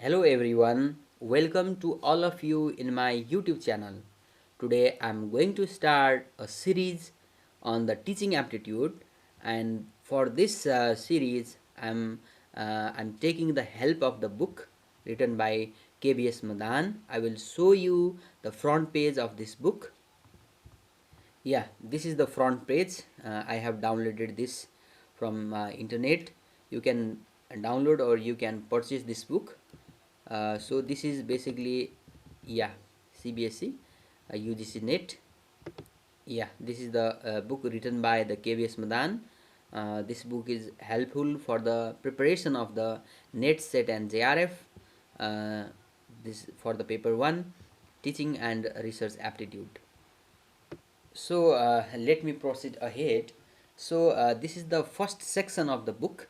Hello everyone, welcome to all of you in my YouTube channel. Today I'm going to start a series on the teaching aptitude, and for this series I'm taking the help of the book written by KBS Madan. I will show you the front page of this book. Yeah, this is the front page. I have downloaded this from internet. You can download or you can purchase this book. So this is basically, yeah, CBSE UGC net. Yeah, this is the book written by the KVS Madan. This book is helpful for the preparation of the net set and JRF. uh, this for the paper 1, teaching and research aptitude. So let me proceed ahead. So this is the first section of the book,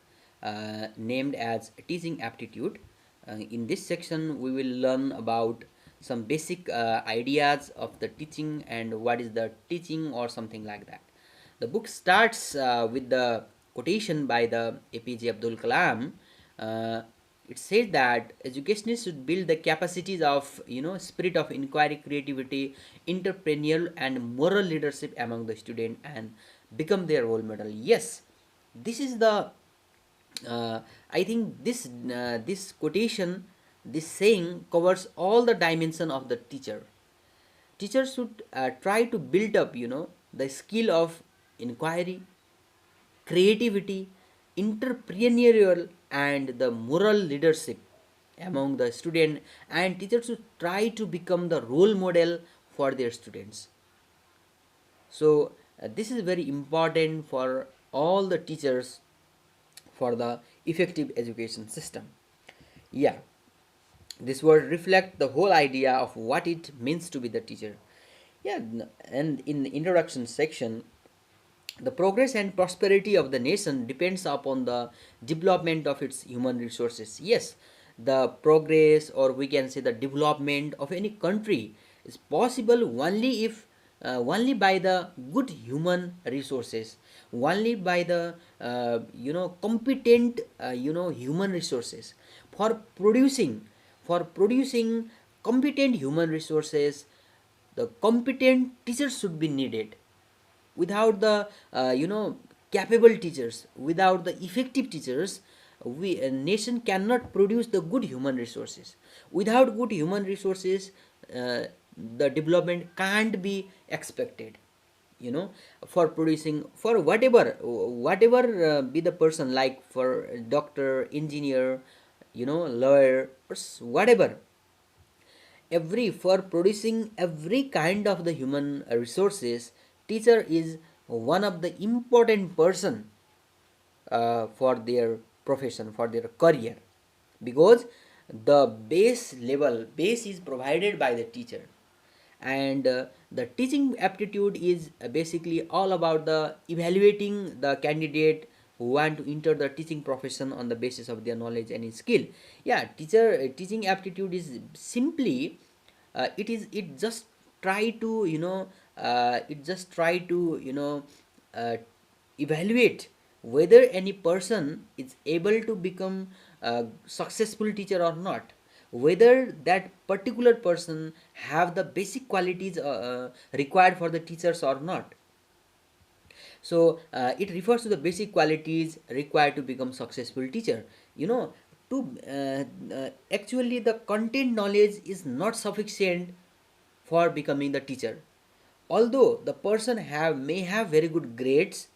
named as teaching aptitude. In this section we will learn about some basic ideas of the teaching and what is the teaching or something like that. The book starts with the quotation by the APJ Abdul Kalam. uh, it says that educationists should build the capacities of spirit of inquiry, creativity, entrepreneurial and moral leadership among the student and become their role model. Yes, this is the I think this quotation, this saying covers all the dimension of the teacher. Teachers should try to build up the skill of inquiry, creativity, entrepreneurial and the moral leadership among the student, and teachers should try to become the role model for their students. So this is very important for all the teachers for the effective education system. Yeah, this word reflect the whole idea of what it means to be the teacher. Yeah, and in the introduction section, the progress and prosperity of the nation depends upon the development of its human resources. Yes, the progress, or we can say the development of any country, is possible only if only by the good human resources, only by the competent human resources. For producing competent human resources, the competent teachers should be needed. Without the capable teachers, without the effective teachers, we a nation cannot produce the good human resources. Without good human resources, the development can't be expected. For producing, for whatever be the person, like for doctor, engineer, lawyer, or whatever, every for producing every kind of the human resources, teacher is one of the important person for their profession, for their career, because the base is provided by the teacher. And the teaching aptitude is basically all about the evaluating the candidate who want to enter the teaching profession on the basis of their knowledge and skill. Yeah, teaching aptitude is simply, it just try to it just try to uh, evaluate whether any person is able to become a successful teacher or not, whether that particular person have the basic qualities required for the teachers or not. So it refers to the basic qualities required to become successful teacher. you know to actually the content knowledge is not sufficient for becoming the teacher. Although the person may have very good grades,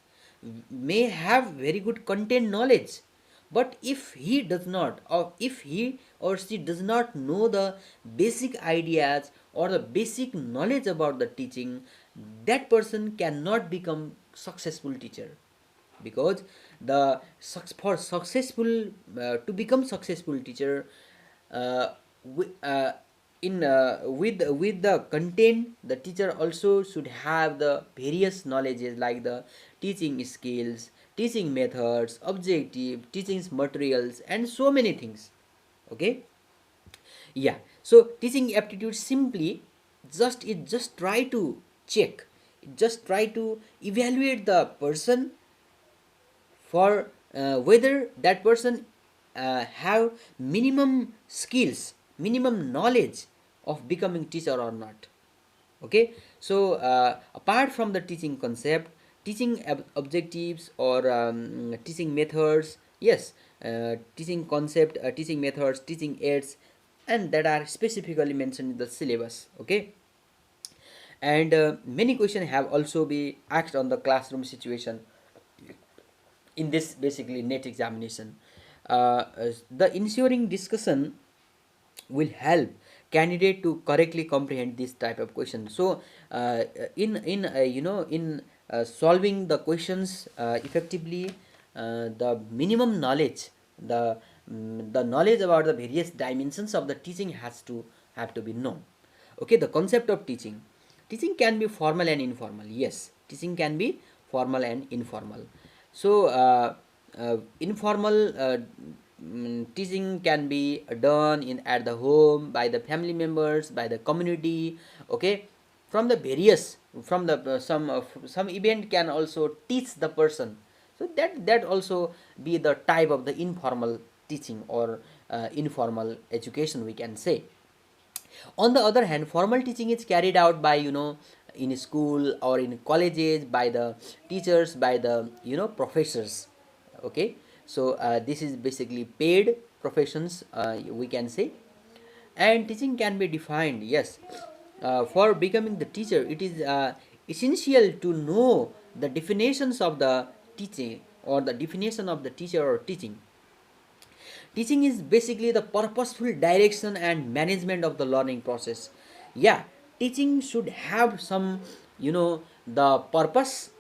may have very good content knowledge, but if he does not, or if he or she does not know the basic ideas or the basic knowledge about the teaching, that person cannot become successful teacher. Because for successful to become successful teacher, uh, wi- uh, in with the content, the teacher also should have the various knowledges like the teaching skills, teaching methods, objective teaching materials, and so many things. Okay. Yeah, so teaching aptitude simply just try to check, it just try to evaluate the person for whether that person have minimum skills, minimum knowledge of becoming teacher or not. Okay, so apart from the teaching concept, teaching objectives or teaching methods, yes, teaching concept, teaching methods, teaching aids, and that are specifically mentioned in the syllabus. Okay, and many questions have also been asked on the classroom situation in this basically net examination. The ensuing discussion will help candidate to correctly comprehend this type of question. So in in solving the questions effectively, the minimum knowledge, the knowledge about the various dimensions of the teaching has to have to be known. Okay, the concept of teaching. Teaching can be formal and informal. Yes, teaching can be formal and informal. So informal teaching can be done in at the home, by the family members, by the community. Okay, from the various, from the some event can also teach the person. So that also be the type of the informal teaching or informal education, we can say. On the other hand, formal teaching is carried out by, in school or in colleges, by the teachers, by the professors. Okay, so this is basically paid professions, we can say. And teaching can be defined, yes. For becoming the teacher, it is essential to know the definitions of the teaching, or the definition of the teacher or teaching. Teaching is basically the purposeful direction and management of the learning process. Yeah, teaching should have some, the purpose.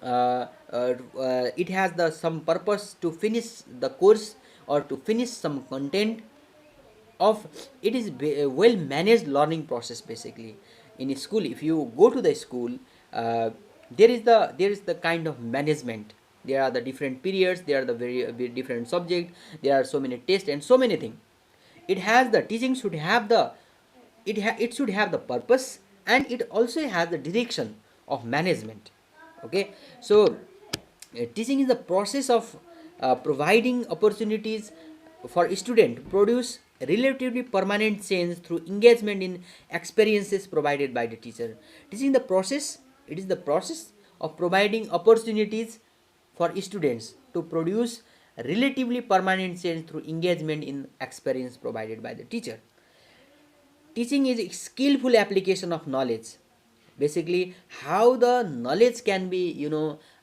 It has the some purpose to finish the course or to finish some content of. It is a well managed learning process basically. In a school, if you go to the school, there is the kind of management. There are the different periods, there are the very different subject, there are so many tests and so many things. It has the teaching should have the, it should have the purpose, and it also has the direction of management. Okay, so teaching is the process of providing opportunities for student to produce relatively permanent change through engagement in experiences provided by the teacher. Teaching the process, it is the process of providing opportunities for students to produce relatively permanent change through engagement in experience provided by the teacher. Teaching is a skillful application of knowledge, basically how the knowledge can be,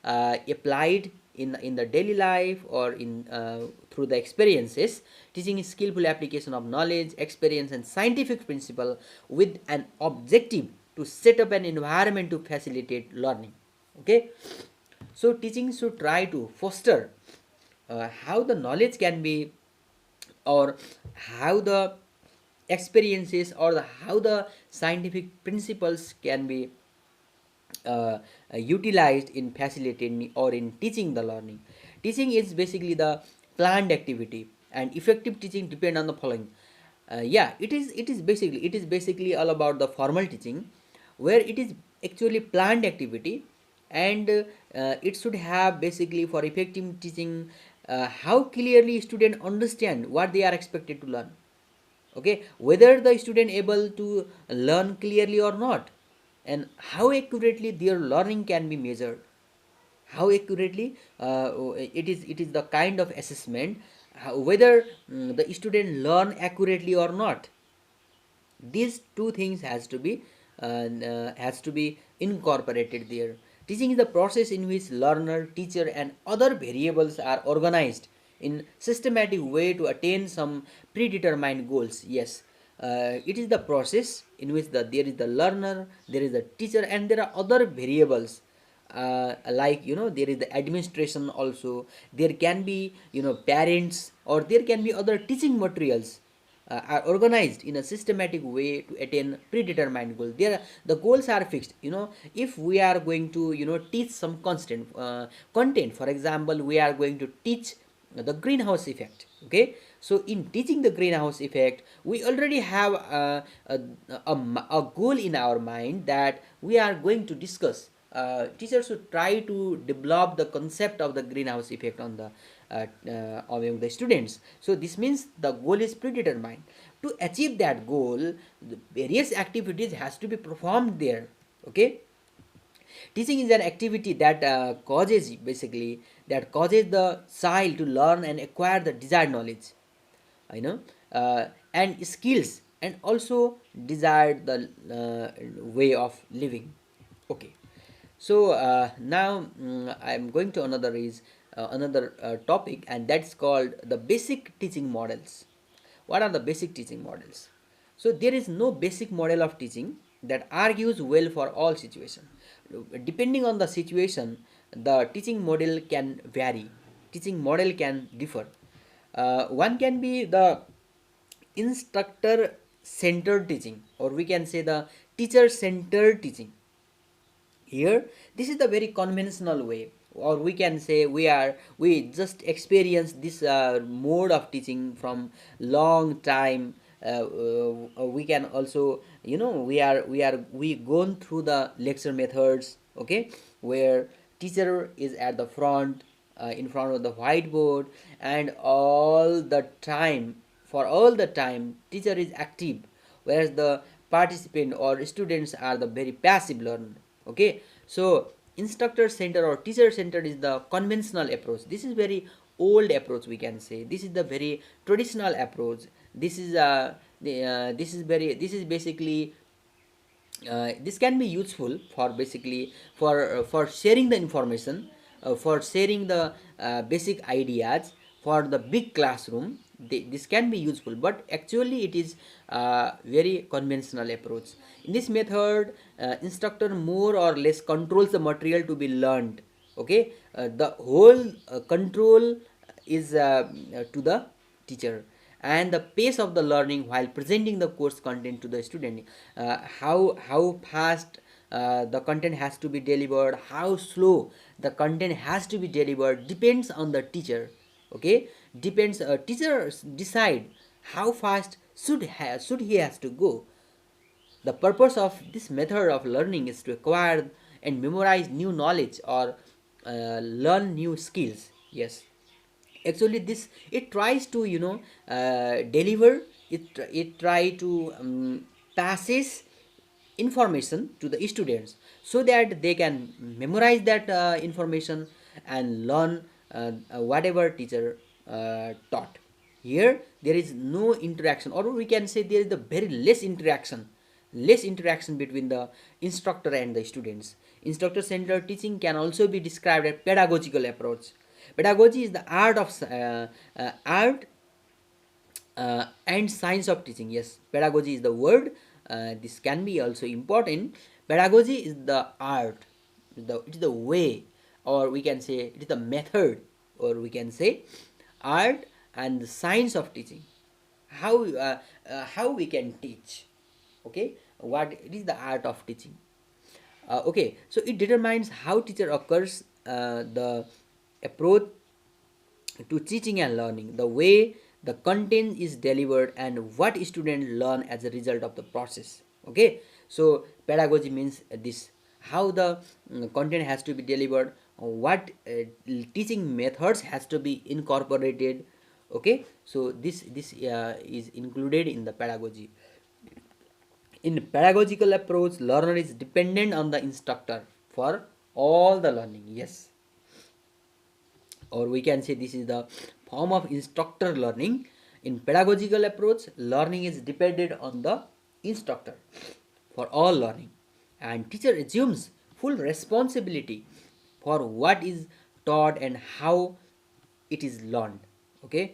applied in the daily life or in through the experiences. Teaching is skillful application of knowledge, experience and scientific principle with an objective to set up an environment to facilitate learning. Okay, so teaching should try to foster how the knowledge can be, or how the experiences, or how the scientific principles can be utilized in facilitating or in teaching the learning. Teaching is basically the planned activity, and effective teaching depend on the following. Yeah, it is basically all about the formal teaching, where it is actually planned activity, and it should have basically for effective teaching, how clearly student understand what they are expected to learn. Okay, whether the student able to learn clearly or not, and how accurately their learning can be measured. How accurately, it is the kind of assessment, whether the student learn accurately or not. These two things has to be incorporated there. Teaching is the process in which learner, teacher and other variables are organized in systematic way to attain some predetermined goals. Yes, it is the process in which there is the learner, there is the teacher and there are other variables, like there is the administration also. There can be parents, or there can be other teaching materials, are organized in a systematic way to attain predetermined goals. There the goals are fixed. If we are going to teach some constant content, for example, we are going to teach the greenhouse effect. Okay, so in teaching the greenhouse effect, we already have a goal in our mind that we are going to discuss. Teachers should try to develop the concept of the greenhouse effect on the among the students. So this means the goal is predetermined. To achieve that goal, the various activities has to be performed there. Okay, teaching is an activity that causes the child to learn and acquire the desired knowledge, you know, and skills, and also desired the way of living. Okay, so now I'm going to another topic, and that's called the basic teaching models. What are the basic teaching models? So there is no basic model of teaching that argues well for all situations. Depending on the situation, the teaching model can vary. Teaching model can differ. One can be the instructor centered teaching, or we can say the teacher centered teaching. Here, this is the very conventional way, or we can say we just experience this mode of teaching from long time. We can also, we gone through the lecture methods, okay, where teacher is at the front, in front of the whiteboard, and all the time teacher is active, whereas the participant or students are the very passive learner. Okay, so instructor center or teacher centered is the conventional approach. This is very old approach, we can say. This is the very traditional approach. This is basically, this can be useful for basically for sharing the information, for sharing the basic ideas for the big classroom. This can be useful, but actually it is very conventional approach. In this method, instructor more or less controls the material to be learned. Okay, the whole control is to the teacher, and the pace of the learning while presenting the course content to the student, how fast the content has to be delivered, how slow the content has to be delivered, depends on the teacher. Okay, depends, teachers decide how fast should he has to go. The purpose of this method of learning is to acquire and memorize new knowledge, or learn new skills. Yes, actually this, it tries to, deliver, it try to passes information to the students, so that they can memorize that information and learn whatever teacher taught. Here there is no interaction, or we can say there is the very less interaction between the instructor and the students. Instructor centered teaching can also be described as pedagogical approach. Pedagogy is the art and science of teaching. Yes, pedagogy is the word. This can be also important. Pedagogy is the art, it is the way, or we can say it is the method, or we can say art and the science of teaching. How we can teach. Okay, what it is the art of teaching. Okay, so it determines how teacher occurs, the approach to teaching and learning, the way the content is delivered, and what students learn as a result of the process. Okay, so pedagogy means this, how the content has to be delivered, what teaching methods has to be incorporated. Okay, so this is included in the pedagogy. In pedagogical approach, learner is dependent on the instructor for all the learning. Yes, or we can say this is the form of instructor learning. In pedagogical approach, learning is dependent on the instructor for all learning, and teacher assumes full responsibility for what is taught and how it is learned. Okay,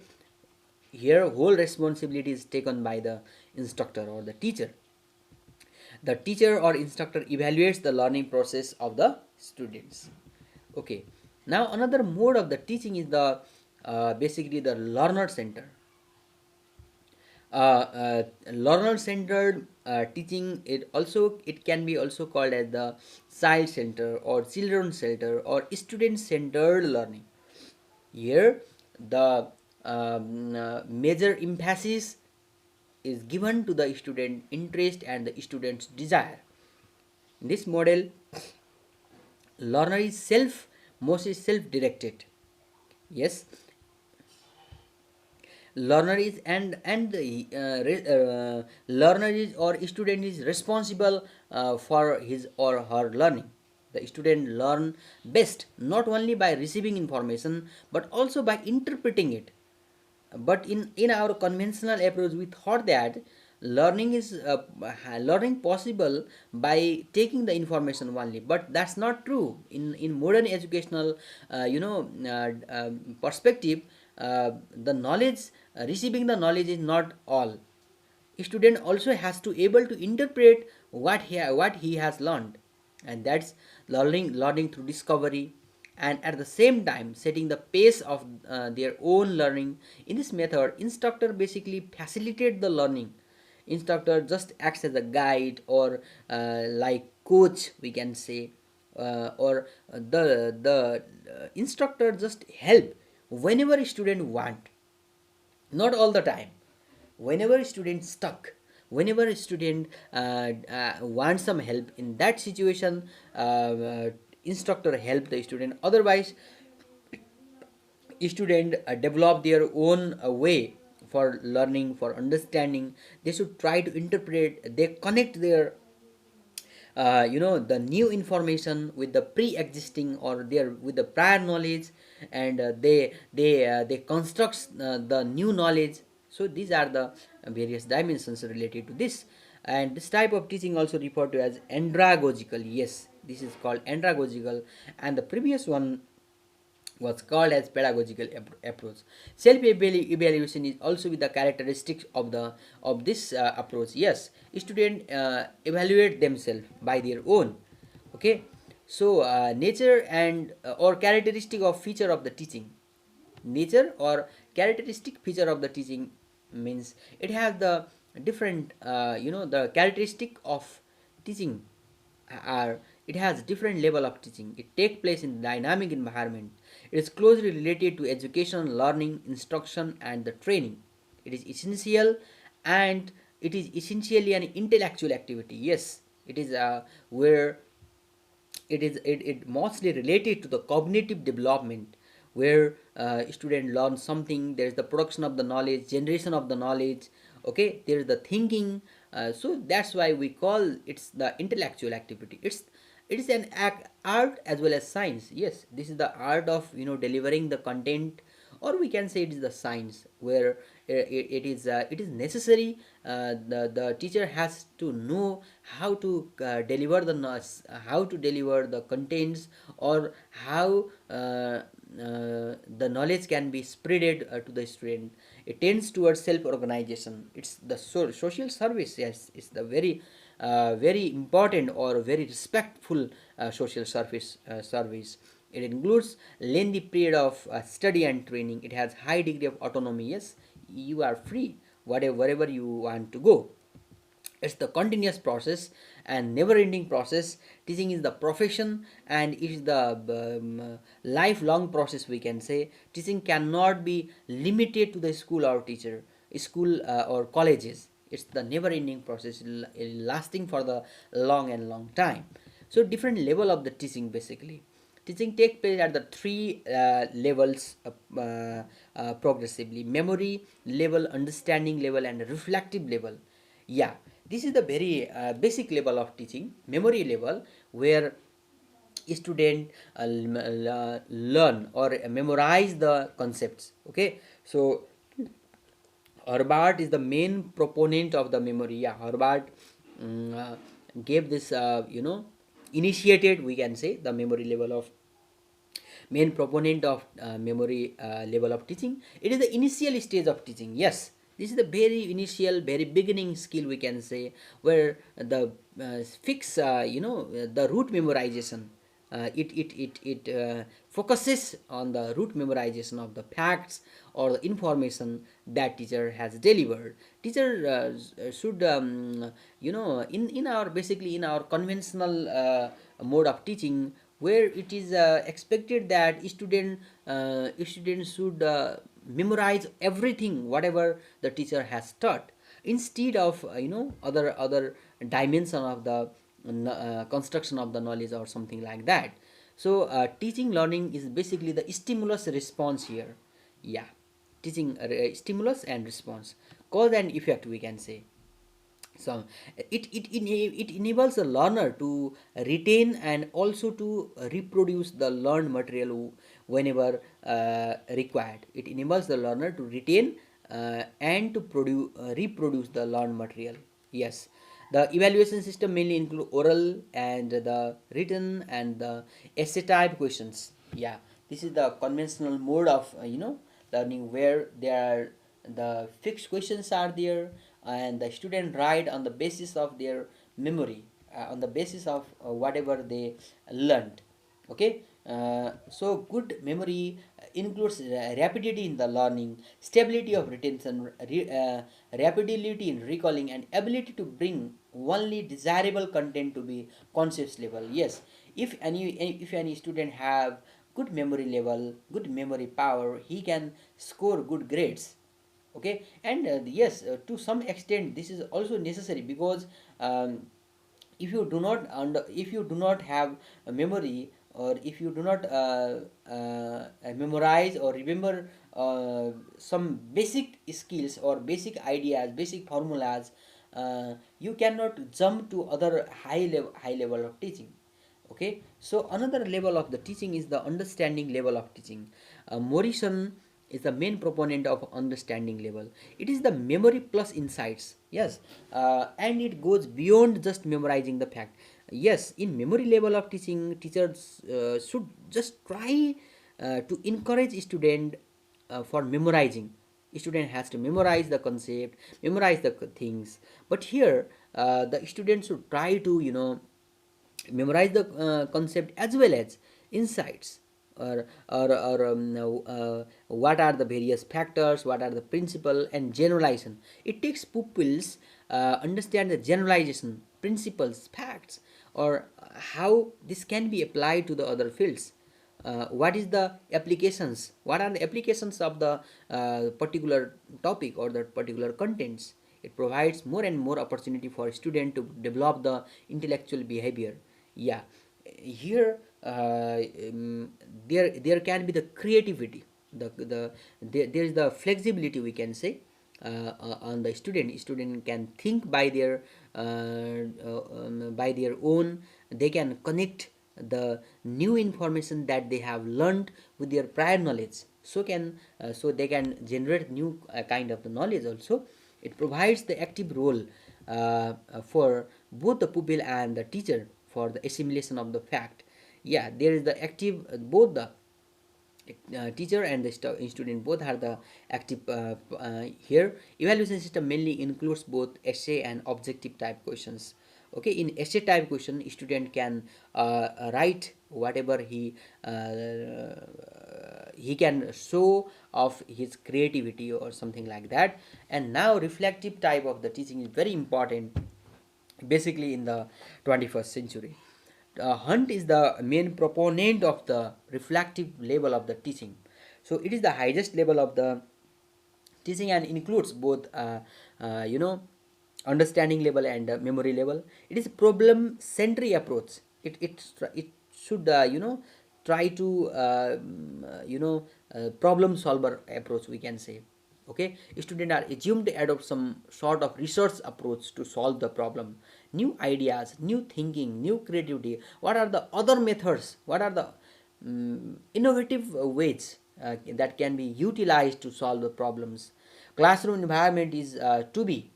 here whole responsibility is taken by the instructor or the teacher. The teacher or instructor evaluates the learning process of the students. Okay, now another mode of the teaching is the basically the learner center. Learner centered teaching, it can be also called as the child center or children center or student centered learning. Here the major emphasis is given to the student interest and the student's desire. In this model, learner is mostly self directed. Yes, learner is and the learner is or student is responsible for his or her learning. The student learn best not only by receiving information but also by interpreting it. But in our conventional approach we thought that learning is learning possible by taking the information only, but that's not true. In modern educational perspective, the knowledge receiving the knowledge is not all. Student also has to able to interpret what he has learned, and that's learning through discovery, and at the same time setting the pace of their own learning. In this method, instructor basically facilitate the learning. Instructor just acts as a guide or like coach we can say, or the instructor just help whenever student want, not all the time. Whenever student stuck, whenever a student wants some help, in that situation instructor help the student. Otherwise student develop their own way for learning, for understanding. They should try to interpret, they connect their the new information with the pre-existing or their with the prior knowledge, and they construct the new knowledge. So these are the various dimensions related to this. And this type of teaching also referred to as andragogical. Yes, this is called andragogical, and the previous one was called as pedagogical approach. Self evaluation is also with the characteristics of the of this approach. Yes, students evaluate themselves by their own. Okay, so nature and or characteristic of feature of the teaching. Nature or characteristic feature of the teaching means it has the different the characteristic of teaching are, it has different level of teaching. It takes place in dynamic environment. It is closely related to education, learning, instruction, and the training. It is essential, and it is essentially an intellectual activity. Yes, it is where it mostly related to the cognitive development, where student learn something. There is the production of the knowledge, generation of the knowledge. Okay, there is the thinking. So that's why we call it's the intellectual activity. It is an art as well as science. Yes, this is the art of delivering the content, or we can say it is the science where it is necessary. The teacher has to know how to deliver how to deliver the contents, or how the knowledge can be spreaded to the student. It tends towards self organization. It's the social service. Yes, it's the very important or very respectful social service. It includes lengthy period of study and training. It has high degree of autonomy. Yes, you are free wherever you want to go. It's the continuous process and never ending process. Teaching is the profession, and it is the lifelong process we can say. Teaching cannot be limited to the school or teacher, school or colleges. It's the never ending process, lasting for the long and long time. So different level of the teaching basically. Teaching takes place at the three levels progressively: memory level, understanding level, and reflective level. Yeah, this is the very basic level of teaching, memory level, where student learn or memorize the concepts. Okay, so Herbert is the main proponent of the memory. Yeah, Herbert gave this initiated, we can say, the memory level of main proponent of memory level of teaching. It is the initial stage of teaching. Yes, this is the very initial, very beginning skill we can say, where the fix the root memorization. It focuses on the root memorization of the facts or the information that teacher has delivered. Teacher should in our basically in our conventional mode of teaching, where it is expected that students should memorize everything whatever the teacher has taught, instead of other dimension of the construction of the knowledge or something like that. So teaching learning is basically the stimulus response here. Yeah. teaching stimulus and response, cause and effect we can say. So it enables the learner to retain and also to reproduce the learned material whenever required. It enables the learner to retain and to reproduce the learned material. Yes, the evaluation system mainly include oral and the written and the essay type questions. Yeah, this is the conventional mode of learning, where there are the fixed questions are there, and the student write on the basis of their memory, on the basis of whatever they learned. Okay, so good memory includes rapidity in the learning, stability of retention, rapidity in recalling, and ability to bring only desirable content to be conscious level. Yes, if any student have good memory level, good memory power, he can score good grades. Okay, and yes, to some extent this is also necessary, because um, if you do not have a memory, or if you do not memorize or remember some basic skills or basic ideas, basic formulas, you cannot jump to other high level of teaching. Okay, so another level of the teaching is the understanding level of teaching. Morrison is the main proponent of understanding level. It is the memory plus insights. Yes, and it goes beyond just memorizing the fact. Yes, in memory level of teaching, teachers should just try to encourage student for memorizing. Student has to memorize the concept, memorize the things, but here the student should try to memorize the concept as well as insights, or what are the various factors, what are the principle and generalization. It takes pupils understand the generalization, principles, facts, or how this can be applied to the other fields. What is the applications, what are the applications of the particular topic or the particular contents. It provides more and more opportunity for student to develop the intellectual behavior. Yeah, here there can be the creativity, there is the flexibility we can say on the student can think by their own. They can connect the new information that they have learned with their prior knowledge, so they can generate new kind of the knowledge also. It provides the active role for both the pupil and the teacher for the assimilation of the fact. Yeah, there is the active, both the teacher and the student both are the active here. Evaluation system mainly includes both essay and objective type questions. Okay, in essay type question, student can write whatever he can show of his creativity or something like that. And now reflective type of the teaching is very important, basically in the 21st century. Hunt is the main proponent of the reflective level of the teaching. So it is the highest level of the teaching and includes both understanding level and memory level. It is problem centric approach. It should try to problem solver approach we can say. Okay, students are assumed to adopt some sort of research approach to solve the problem. New ideas, new thinking, new creativity, what are the other methods, what are the innovative ways that can be utilized to solve the problems. Classroom environment is to be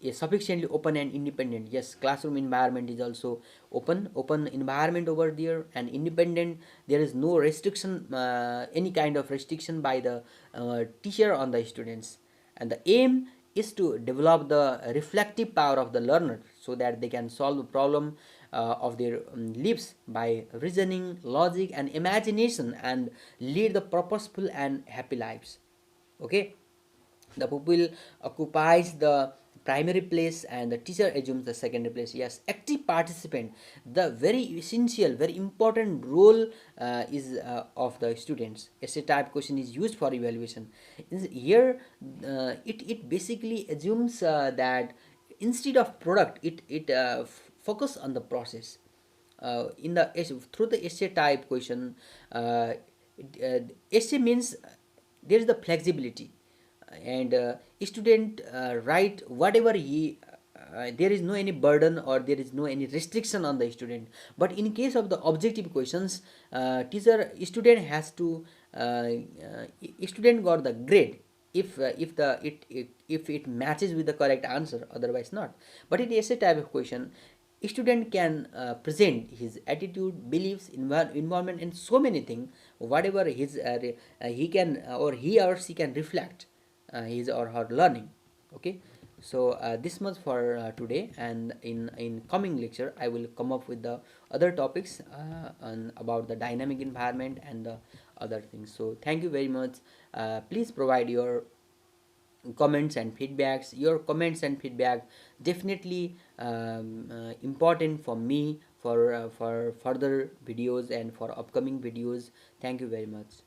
is sufficiently open and independent. Yes, classroom environment is also open environment over there and independent. There is no restriction, any kind of restriction by the teacher on the students. And the aim is to develop the reflective power of the learner, so that they can solve the problem of their lives by reasoning, logic and imagination, and lead the purposeful and happy lives. Okay, the pupil occupies the primary place and the teacher assumes the secondary place. Yes, active participant, the very essential, very important role is of the students. Essay type question is used for evaluation. Here it basically assumes that instead of product, it focus on the process. In the through the essay type question, essay means there is the flexibility, and student write whatever he there is no any burden or there is no any restriction on the student. But in case of the objective questions, teacher student has to student got the grade if the if it matches with the correct answer, otherwise not. But in essay type of question, student can present his attitude, beliefs, environment, and so many things, whatever his he can or he or she can reflect his or her learning. Okay, so this much for today, and in coming lecture I will come up with the other topics about the dynamic environment and the other things. So thank you very much. Please provide your comments and feedbacks. Your comments and feedback definitely important for me for further videos and for upcoming videos. Thank you very much.